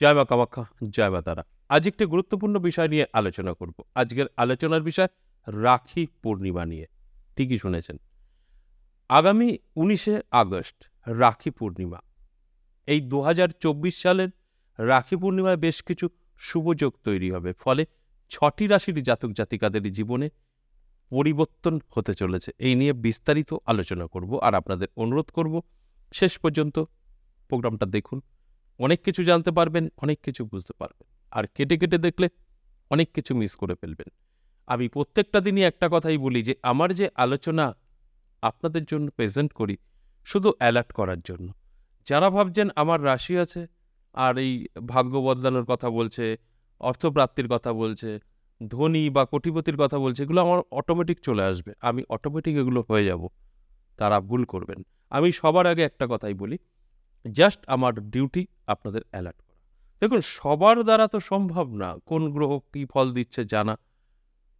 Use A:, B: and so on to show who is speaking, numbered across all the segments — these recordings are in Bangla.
A: জয় মা কামাখ্যা, জয় মা তারা। আজ একটি গুরুত্বপূর্ণ বিষয় নিয়ে আলোচনা করব। আজকের আলোচনার বিষয় রাখি পূর্ণিমা নিয়ে। ঠিকই শুনেছেন। আগামী ১৯শে আগস্ট রাখি পূর্ণিমা। এই ২০২৪ সালের রাখি পূর্ণিমায় বেশ কিছু শুভযোগ তৈরি হবে। ফলে ৬টি রাশির জাতক জাতিকাদের জীবনে পরিবর্তন হতে চলেছে। এই নিয়ে বিস্তারিত আলোচনা করব। আর আপনাদের অনুরোধ করব শেষ পর্যন্ত প্রোগ্রামটা দেখুন। অনেক কিছু জানতে পারবেন, অনেক কিছু বুঝতে পারবেন। আর কেটে কেটে দেখলে অনেক কিছু মিস করে ফেলবেন। আমি প্রত্যেকটা দিনই একটা কথাই বলি যে আমার যে আলোচনা আপনাদের জন্য প্রেজেন্ট করি শুধু অ্যালার্ট করার জন্য। যারা ভাবছেন আমার রাশি আছে আর এই ভাগ্য বদলানোর কথা বলছে, অর্থপ্রাপ্তির কথা বলছে, ধনী বা কোটিপতির কথা বলছে, এগুলো আমার অটোমেটিক চলে আসবে, আমি অটোমেটিক এগুলো হয়ে যাব, তারা ভুল করবেন। আমি সবার আগে একটা কথাই বলি, জাস্ট আমার ডিউটি আপনাদের অ্যালার্ট করা। দেখুন, সবার দ্বারা তো সম্ভব না কোন গ্রহ কী ফল দিচ্ছে জানা।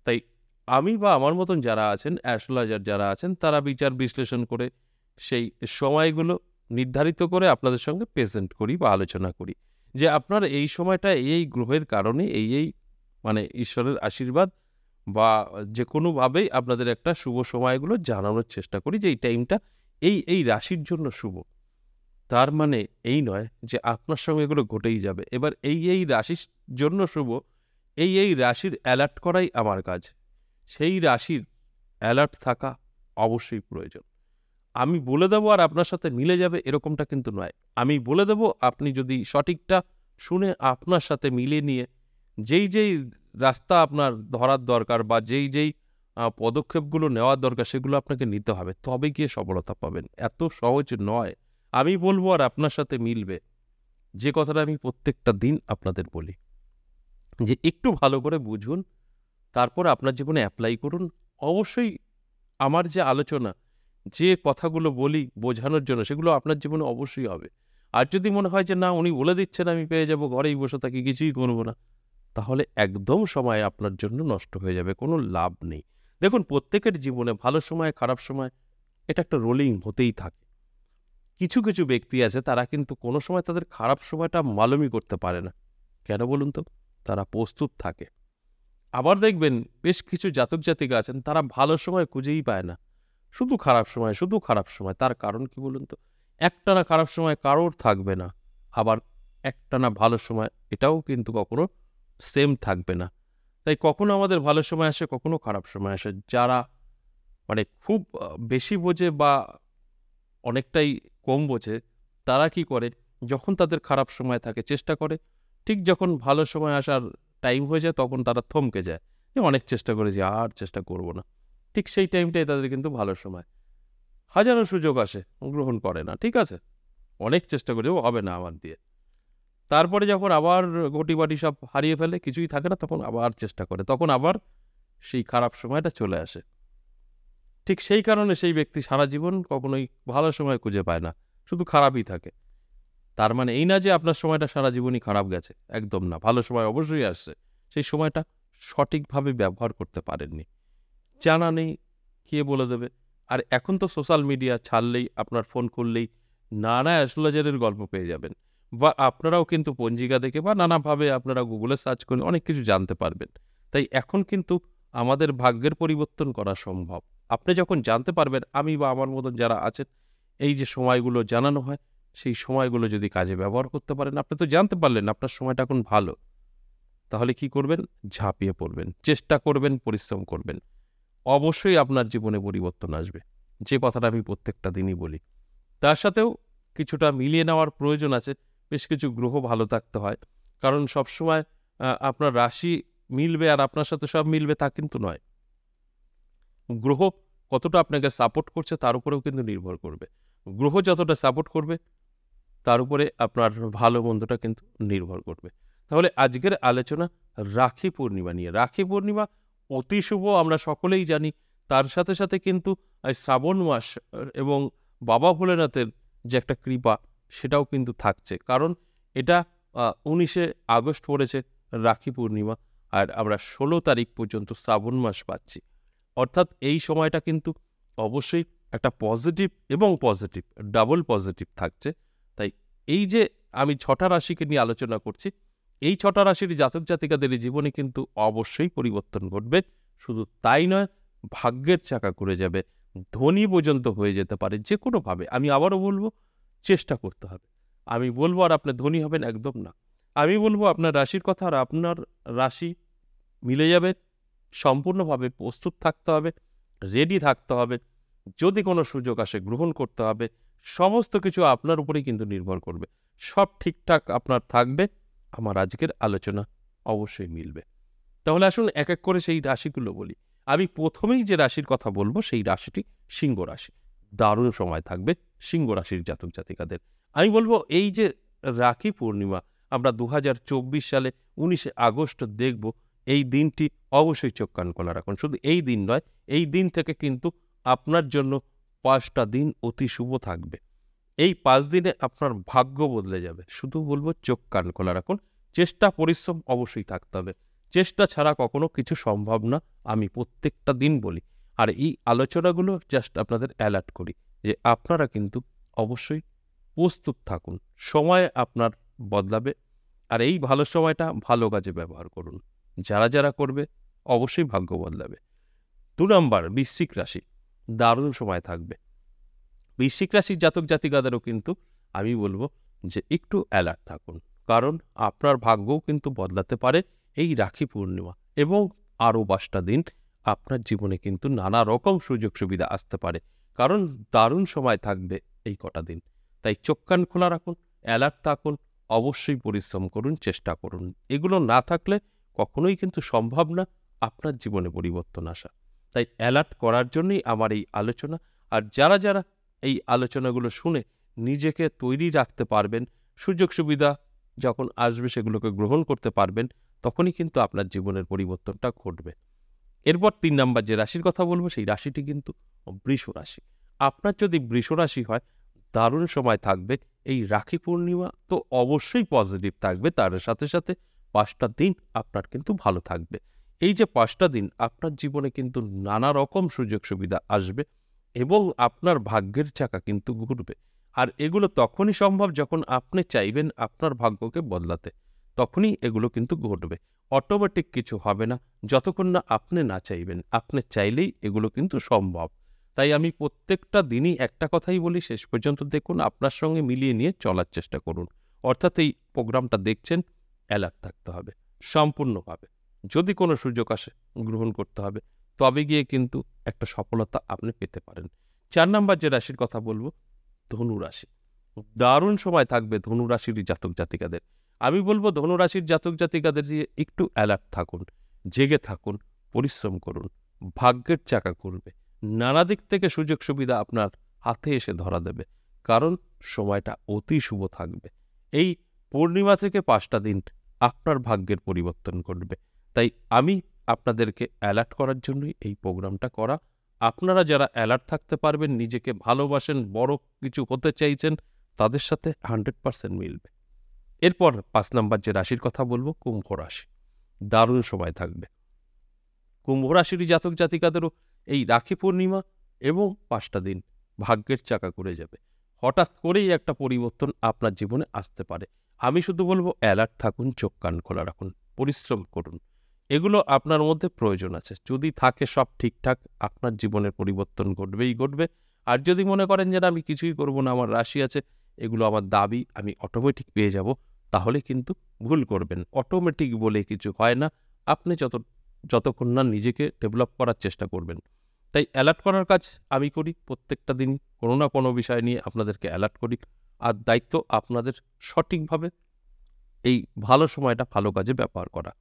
A: তাই আমি বা আমার মতন যারা আছেন, অ্যাস্ট্রোলজার যারা আছেন, তারা বিচার বিশ্লেষণ করে সেই সময়গুলো নির্ধারিত করে আপনাদের সঙ্গে প্রেজেন্ট করি বা আলোচনা করি যে আপনার এই সময়টা এই গ্রহের কারণে এই মানে ঈশ্বরের আশীর্বাদ বা যে কোনোভাবেই আপনাদের একটা শুভ সময়গুলো জানানোর চেষ্টা করি যে এই টাইমটা এই রাশির জন্য শুভ। তার মানে এই নয় যে আপনার সঙ্গে এগুলো ঘটেই যাবে। এবার এই রাশির জন্য শুভ, এই রাশির অ্যালার্ট করাই আমার কাজ। সেই রাশির অ্যালার্ট থাকা অবশ্যই প্রয়োজন। আমি বলে দেবো আর আপনার সাথে মিলে যাবে এরকমটা কিন্তু নয়। আমি বলে দেবো, আপনি যদি সঠিকটা শুনে আপনার সাথে মিলিয়ে নিয়ে যেই রাস্তা আপনার ধরার দরকার বা যেই পদক্ষেপগুলো নেওয়ার দরকার সেগুলো আপনাকে নিতে হবে। তবে গিয়ে সফলতা পাবেন। এত সহজ নয়। আমি বলবো আর আপনার সাথে মিলবে যে কথাটা আমি প্রত্যেকটা দিন আপনাদের বলি যে একটু ভালো করে বুঝুন, তারপর আপনার জীবনে অ্যাপ্লাই করুন। অবশ্যই আমার যে আলোচনা, যে কথাগুলো বলি বোঝানোর জন্য, সেগুলো আপনার জীবনে অবশ্যই হবে। আর যদি মনে হয় যে না, উনি বলে দিচ্ছেন আমি পেয়ে যাব, ঘরেই বসে থাকি, কিছুই করব না, তাহলে একদম সময় আপনার জন্য নষ্ট হয়ে যাবে, কোনো লাভ নেই। দেখুন, প্রত্যেকের জীবনে ভালো সময় খারাপ সময় এটা একটা রোলিং হতেই থাকে। কিছু কিছু ব্যক্তি আছে তারা কিন্তু কোনো সময় তাদের খারাপ সময়টা মালুমই করতে পারে না। কেন বলুন তো? তারা প্রস্তুত থাকে। আবার দেখবেন বেশ কিছু জাতক জাতিকা আছেন, তারা ভালো সময় খুঁজেই পায় না। শুধু খারাপ সময়, শুধু খারাপ সময়। তার কারণ কি বলুন তো? একটানা খারাপ সময় কারোর থাকবে না। আবার একটানা ভালো সময় এটাও কিন্তু কখনো সেম থাকবে না। তাই কখনো আমাদের ভালো সময় আসে, কখনো খারাপ সময় আসে। যারা মানে খুব বেশি বোঝে বা অনেকটাই কম বোঝে, তারা কি করে? যখন তাদের খারাপ সময় থাকে চেষ্টা করে, ঠিক যখন ভালো সময় আসার টাইম হয়ে যায় তখন তারা থমকে যায়। অনেক চেষ্টা করে যে আর চেষ্টা করব না। ঠিক সেই টাইমটাই তাদের কিন্তু ভালো সময়। হাজারো সুযোগ আসে, গ্রহণ করে না। ঠিক আছে? অনেক চেষ্টা করে, ও হবে না আমার দিয়ে। তারপরে যখন আবার ঘটি-বাটি সব হারিয়ে ফেলে, কিছুই থাকে না, তখন আবার চেষ্টা করে। তখন আবার সেই খারাপ সময়টা চলে আসে। ঠিক সেই কারণে সেই ব্যক্তি সারা জীবন কখনোই ভালো সময় খুঁজে পায় না। শুধু খারাপই থাকে। তার মানে এই না যে আপনার সময়টা সারা জীবনই খারাপ গেছে। একদম না। ভালো সময় অবশ্যই আসছে। সেই সময়টা সঠিকভাবে ব্যবহার করতে পারেননি। জানা নেই, কে বলে দেবে? আর এখন তো সোশ্যাল মিডিয়া ছাড়লেই, আপনার ফোন করলেই নানা অ্যাস্ট্রোলজারের গল্প পেয়ে যাবেন। বা আপনারাও কিন্তু পঞ্জিকা দেখে বা নানাভাবে আপনারা গুগলে সার্চ করে অনেক কিছু জানতে পারবেন। তাই এখন কিন্তু আমাদের ভাগ্যের পরিবর্তন করা সম্ভব। আপনি যখন জানতে পারবেন, আমি বা আমার মতন যারা আছেন, এই যে সময়গুলো জানানো হয়, সেই সময়গুলো যদি কাজে ব্যবহার করতে পারেন, আপনি তো জানতে পারলেন আপনার সময়টা এখন ভালো। তাহলে কি করবেন? ঝাঁপিয়ে পড়বেন। চেষ্টা করবেন, পরিশ্রম করবেন। অবশ্যই আপনার জীবনে পরিবর্তন আসবে। যে কথাটা আমি প্রত্যেকটা দিনই বলি। তার সাথেও কিছুটা মিলিয়ে নেওয়ার প্রয়োজন আছে। বেশ কিছু গ্রহ ভালো থাকতে হয়। কারণ সবসময় আপনার রাশি মিলবে আর আপনার সাথে সব মিলবে তা কিন্তু নয়। গ্রহ কতটা আপনাকে সাপোর্ট করছে তার উপরেও কিন্তু নির্ভর করবে। গ্রহ যতটা সাপোর্ট করবে তার উপরে আপনার ভালো মন্দটা কিন্তু নির্ভর করবে। তাহলে আজকের আলোচনা রাখি পূর্ণিমা নিয়ে। রাখি পূর্ণিমা অতি শুভ, আমরা সকলেই জানি। তার সাথে সাথে কিন্তু শ্রাবণ মাস এবং বাবা ভোলেনাথের যে একটা কৃপা, সেটাও কিন্তু থাকছে। কারণ এটা ১৯শে আগস্ট পড়েছে রাখি পূর্ণিমা। আর আমরা ১৬ তারিখ পর্যন্ত শ্রাবণ মাস পাচ্ছি। অর্থাৎ এই সময়টা কিন্তু অবশ্যই একটা পজিটিভ এবং পজিটিভ, ডাবল পজিটিভ থাকছে। তাই এই যে আমি 6টা রাশিকে নিয়ে আলোচনা করছি। এই 6টা রাশির জাতক জাতিকাদের জীবনে কিন্তু অবশ্যই পরিবর্তন ঘটবে। শুধু তাই নয়, ভাগ্যের চাকা ঘুরে যাবে, ধনী পর্যন্ত হয়ে যেতে পারে যে কোনোভাবে। আমি আবারও বলবো, চেষ্টা করতে হবে। আমি বলবো আর আপনি ধনী হবেন, একদম না। আমি বলবো আপনার রাশির কথা আর আপনার রাশি মিলে যাবে। সম্পূর্ণভাবে প্রস্তুত থাকতে হবে, রেডি থাকতে হবে। যদি কোনো সুযোগ আসে গ্রহণ করতে হবে। সমস্ত কিছু আপনার উপরেই কিন্তু নির্ভর করবে। সব ঠিকঠাক আপনার থাকবে, আমার আজকের আলোচনা অবশ্যই মিলবে। তাহলে আসুন এক এক করে সেই রাশিগুলো বলি। আমি প্রথমেই যে রাশির কথা বলবো সেই রাশিটি সিংহ রাশি। দারুণ সময় থাকবে সিংহ রাশির জাতক জাতিকাদের। আমি বলবো এই যে রাখি পূর্ণিমা আমরা 2024 সালে 19শে আগস্ট দেখব, এই দিনটি অবশ্যই চোখ কান খোলা রাখুন। শুধু এই দিন নয়, এই দিন থেকে কিন্তু আপনার জন্য 5টা দিন অতি শুভ থাকবে। এই 5 দিনে আপনার ভাগ্য বদলে যাবে। শুধু বলবো চোখ কান খোলা রাখুন। চেষ্টা পরিশ্রম অবশ্যই থাকতে হবে। চেষ্টা ছাড়া কখনো কিছু সম্ভব না, আমি প্রত্যেকটা দিন বলি। আর এই আলোচনাগুলো জাস্ট আপনাদের অ্যালার্ট করি যে আপনারা কিন্তু অবশ্যই প্রস্তুত থাকুন। সময় আপনার বদলাবে, আর এই ভালো সময়টা ভালো কাজে ব্যবহার করুন। যারা যারা করবে অবশ্যই ভাগ্য বদলাবে। 2 নম্বর বৃশ্চিক রাশি, দারুণ সময় থাকবে। বৃশ্চিক রাশির জাতক জাতিকাদেরও কিন্তু আমি বলবো যে একটু অ্যালার্ট থাকুন, কারণ আপনার ভাগ্যও কিন্তু বদলাতে পারে এই রাখি পূর্ণিমা, এবং আরও 5টা দিন আপনার জীবনে কিন্তু নানা রকম সুযোগ সুবিধা আসতে পারে, কারণ দারুণ সময় থাকবে এই কটা দিন। তাই চোখ কান খোলা রাখুন, অ্যালার্ট থাকুন, অবশ্যই পরিশ্রম করুন, চেষ্টা করুন। এগুলো না থাকলে কখনোই কিন্তু সম্ভব না আপনার জীবনে পরিবর্তন আসা। তাই অ্যালার্ট করার জন্যই আমার এই আলোচনা। আর যারা যারা এই আলোচনাগুলো শুনে নিজেকে তৈরি রাখতে পারবেন, সুযোগ সুবিধা যখন আসবে সেগুলোকে গ্রহণ করতে পারবেন, তখনই কিন্তু আপনার জীবনের পরিবর্তনটা ঘটবে। এরপর 3 নাম্বার যে রাশির কথা বলবো সেই রাশিটি কিন্তু বৃষ রাশি। আপনার যদি বৃষ রাশি হয়, দারুণ সময় থাকবে। এই রাখি পূর্ণিমা তো অবশ্যই পজিটিভ থাকবে, তার সাথে সাথে 5টা দিন আপনার কিন্তু ভালো থাকবে। এই যে 5টা দিন আপনার জীবনে কিন্তু নানা রকম সুযোগ সুবিধা আসবে, এবং আপনার ভাগ্যের চাকা কিন্তু ঘুরবে। আর এগুলো তখনই সম্ভব যখন আপনি চাইবেন আপনার ভাগ্যকে বদলাতে, তখনই এগুলো কিন্তু ঘটবে। অটোমেটিক কিছু হবে না যতক্ষণ না আপনি না চাইবেন। আপনি চাইলেই এগুলো কিন্তু সম্ভব। তাই আমি প্রত্যেকটা দিনই একটা কথাই বলি, শেষ পর্যন্ত দেখুন, আপনার সঙ্গে মিলিয়ে নিয়ে চলার চেষ্টা করুন। অর্থাৎ এই প্রোগ্রামটা দেখছেন, অ্যালার্ট থাকতে হবে সম্পূর্ণভাবে। যদি কোনো সুযোগ আসে গ্রহণ করতে হবে, তবে গিয়ে কিন্তু একটা সফলতা আপনি পেতে পারেন। 4 নাম্বার যে রাশির কথা বলবো, ধনু রাশি। দারুণ সময় থাকবে ধনু রাশির জাতক জাতিকাদের। আমি বলবো ধনু রাশির জাতক জাতিকাদের যে একটু অ্যালার্ট থাকুন, জেগে থাকুন, পরিশ্রম করুন। ভাগ্যের চাকা ঘুরবে, নানা দিক থেকে সুযোগ সুবিধা আপনার হাতে এসে ধরা দেবে, কারণ সময়টা অতি শুভ থাকবে। এই পূর্ণিমা থেকে 5টা দিন আপনার ভাগ্যের পরিবর্তন ঘটবে। তাই আমি আপনাদেরকে অ্যালার্ট করার জন্যই এই প্রোগ্রামটা করা। আপনারা যারা অ্যালার্ট থাকতে পারবেন, নিজেকে ভালোবাসেন, বড় কিছু হতে চাইছেন, তাদের সাথে 100% মিলবে। এরপর 5 নাম্বার যে রাশির কথা বলবো, কুম্ভ রাশি। দারুণ সময় থাকবে। কুম্ভ রাশির জাতক জাতিকাদেরও এই রাখি পূর্ণিমা এবং 5টা দিন ভাগ্যের চাকা ঘুরে যাবে। হঠাৎ করেই একটা পরিবর্তন আপনার জীবনে আসতে পারে। আমি শুধু বলবো অ্যালার্ট থাকুন, চোখ কান খোলা রাখুন, পরিশ্রম করুন। এগুলো আপনার মধ্যে প্রয়োজন আছে। যদি থাকে সব ঠিকঠাক, আপনার জীবনের পরিবর্তন ঘটবেই ঘটবে। আর যদি মনে করেন যে না, আমি কিছুই করব না, আমার রাশি আছে, এগুলো আমার দাবি, আমি অটোমেটিক পেয়ে যাব, তাহলে কিন্তু ভুল করবেন। অটোমেটিক বলে কিছু হয় না। আপনি যতক্ষণ না নিজেকে ডেভেলপ করার চেষ্টা করবেন। তাই অ্যালার্ট করার কাজ আমি করি প্রত্যেকটা দিন, কোনো না কোনো বিষয় নিয়ে আপনাদেরকে অ্যালার্ট করি। আর দায়িত্ব আপনাদের সঠিকভাবে এই ভালো সময়টা ভালো কাজে ব্যবহার করা।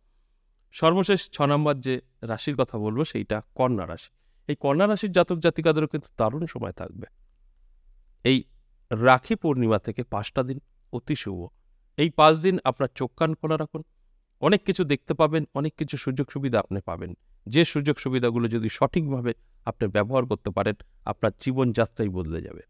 A: সর্বশেষ 6 নম্বর যে রাশির কথা বলবো সেইটা কন্যা রাশি। এই কন্যা রাশির জাতক জাতিকাদেরও কিন্তু দারুণ সময় থাকবে। এই রাখি পূর্ণিমা থেকে 5টা দিন অতি শুভ। এই 5 দিন আপনার চোখ কান খোলা রাখুন, অনেক কিছু দেখতে পাবেন, অনেক কিছু সুযোগ সুবিধা আপনি পাবেন। যে সুযোগ সুবিধাগুলো যদি সঠিকভাবে আপনি ব্যবহার করতে পারেন, আপনার জীবনযাত্রাই বদলে যাবে।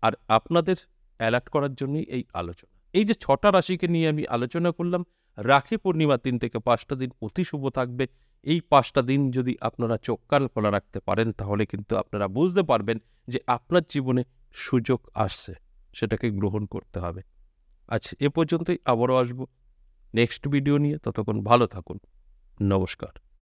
A: আর আপনাদের অ্যালার্ট করার জন্যই এই আলোচনা। এই যে 6টা রাশিকে নিয়ে আমি আলোচনা করলাম, রাখি পূর্ণিমা 3 থেকে 5টা দিন অতি শুভ থাকবে। এই 5টা দিন যদি আপনারা চোখ কান খোলা রাখতে পারেন, তাহলে কিন্তু আপনারা বুঝতে পারবেন যে আপনার জীবনে সুযোগ আসছে, সেটাকে গ্রহণ করতে হবে। আজ এ পর্যন্তই, আবারও আসবো নেক্সট ভিডিও নিয়ে। ততক্ষণ ভালো থাকুন। নমস্কার।